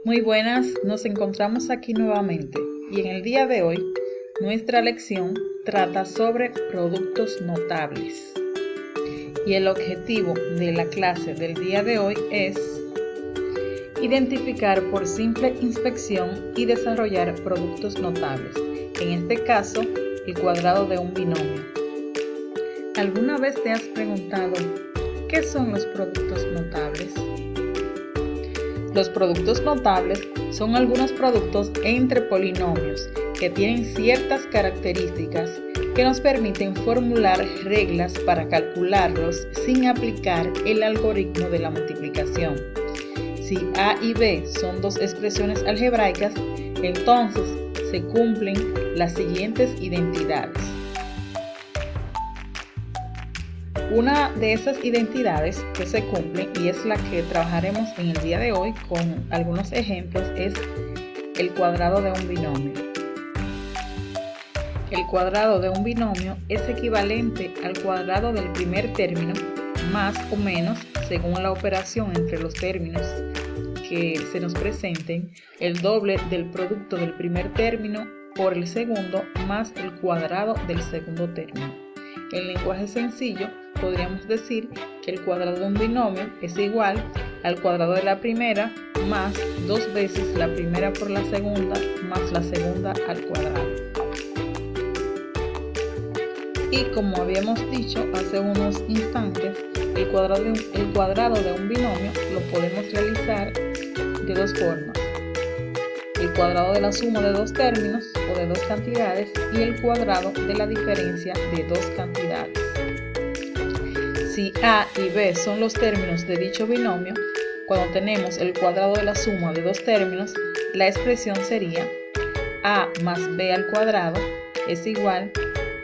Muy buenas, nos encontramos aquí nuevamente y en el día de hoy nuestra lección trata sobre productos notables y el objetivo de la clase del día de hoy es identificar por simple inspección y desarrollar productos notables, en este caso el cuadrado de un binomio. ¿Alguna vez te has preguntado qué son los productos notables? Los productos notables son algunos productos entre polinomios que tienen ciertas características que nos permiten formular reglas para calcularlos sin aplicar el algoritmo de la multiplicación. Si A y B son dos expresiones algebraicas, entonces se cumplen las siguientes identidades. Una de esas identidades que se cumplen, y es la que trabajaremos en el día de hoy con algunos ejemplos, es el cuadrado de un binomio. El cuadrado de un binomio es equivalente al cuadrado del primer término más o menos, según la operación entre los términos que se nos presenten, el doble del producto del primer término por el segundo más el cuadrado del segundo término. En lenguaje sencillo, podríamos decir que el cuadrado de un binomio es igual al cuadrado de la primera más 2 veces la primera por la segunda más la segunda al cuadrado. Y como habíamos dicho hace unos instantes, el cuadrado de un binomio lo podemos realizar de dos formas: el cuadrado de la suma de dos términos o de dos cantidades y el cuadrado de la diferencia de dos cantidades. Si A y B son los términos de dicho binomio, cuando tenemos el cuadrado de la suma de dos términos, la expresión sería A más B al cuadrado es igual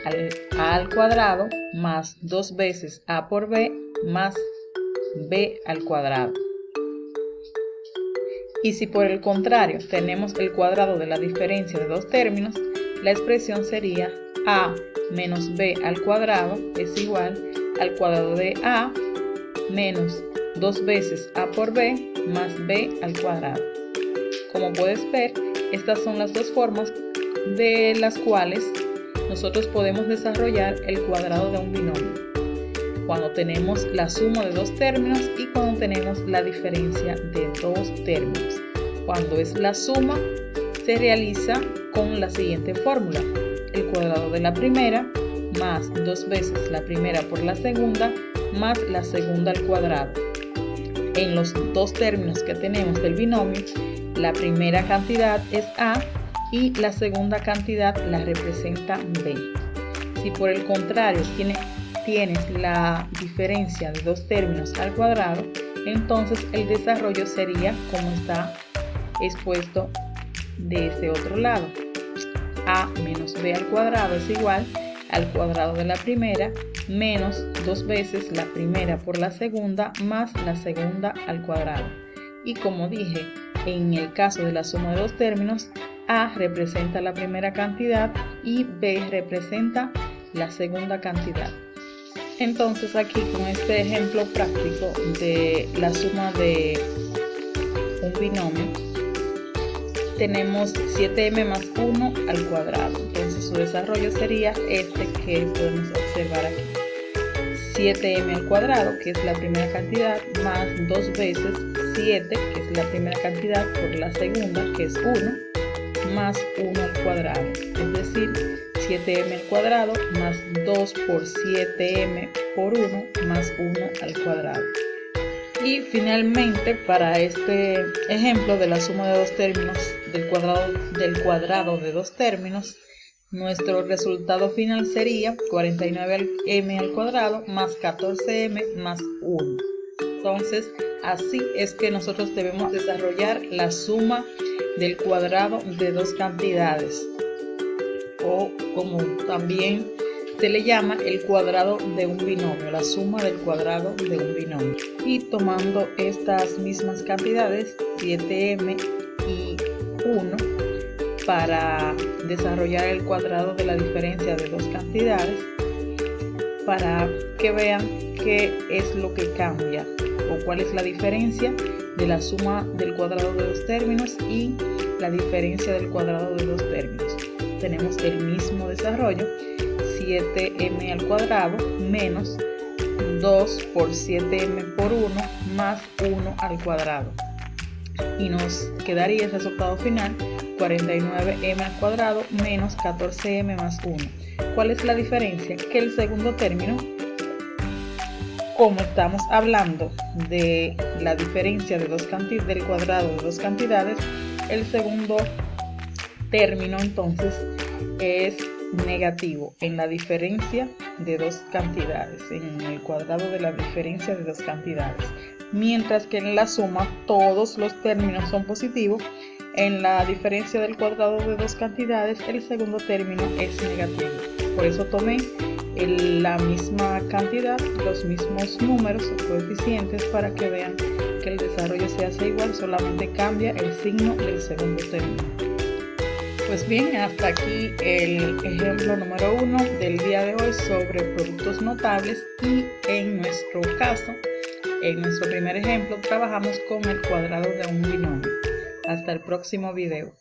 a A al cuadrado más 2 veces A por B más B al cuadrado. Y si por el contrario tenemos el cuadrado de la diferencia de dos términos, la expresión sería A menos B al cuadrado es igual al cuadrado de A menos 2 veces A por B más B al cuadrado. Como puedes ver, estas son las dos formas de las cuales nosotros podemos desarrollar el cuadrado de un binomio: cuando tenemos la suma de dos términos y cuando tenemos la diferencia de dos términos. Cuando es la suma, se realiza con la siguiente fórmula: el cuadrado de la primera más 2 veces la primera por la segunda más la segunda al cuadrado. En los dos términos que tenemos del binomio, la primera cantidad es A y la segunda cantidad la representa B. Si por el contrario tienes la diferencia de dos términos al cuadrado, entonces el desarrollo sería como está expuesto de este otro lado: A menos B al cuadrado es igual al cuadrado de la primera menos 2 veces la primera por la segunda más la segunda al cuadrado. Y como dije, en el caso de la suma de dos términos, A representa la primera cantidad y B representa la segunda cantidad. Entonces aquí con este ejemplo práctico de la suma de un binomio, tenemos 7m más 1 al cuadrado. Entonces su desarrollo sería este que podemos observar aquí: 7m al cuadrado, que es la primera cantidad, más 2 veces 7, que es la primera cantidad, por la segunda, que es 1, más 1 al cuadrado. Es decir, 7m al cuadrado más 2 por 7m por 1 más 1 al cuadrado. Y finalmente, para este ejemplo de la suma de dos términos del cuadrado de dos términos, nuestro resultado final sería 49m al cuadrado más 14m más 1. Entonces, así es que nosotros debemos desarrollar la suma del cuadrado de dos cantidades, o como también se le llama el cuadrado de un binomio, la suma del cuadrado de un binomio. Y tomando estas mismas cantidades, 7m y 1, para desarrollar el cuadrado de la diferencia de dos cantidades, para que vean qué es lo que cambia o cuál es la diferencia de la suma del cuadrado de dos términos y la diferencia del cuadrado de dos términos. Tenemos el mismo desarrollo, 7m al cuadrado menos 2 por 7m por 1 más 1 al cuadrado. Y nos quedaría el resultado final, 49m al cuadrado menos 14m más 1. ¿Cuál es la diferencia? Que el segundo término, como estamos hablando de la diferencia de del cuadrado de dos cantidades, el segundo término entonces es negativo en la diferencia de dos cantidades, en el cuadrado de la diferencia de dos cantidades, mientras que en la suma todos los términos son positivos. En la diferencia del cuadrado de dos cantidades el segundo término es negativo. Por eso tomé la misma cantidad, los mismos números o coeficientes para que vean que el desarrollo se hace igual, solamente cambia el signo del segundo término. Pues bien, hasta aquí el ejemplo número 1 del día de hoy sobre productos notables, y en nuestro caso, en nuestro primer ejemplo, trabajamos con el cuadrado de un binomio. Hasta el próximo video.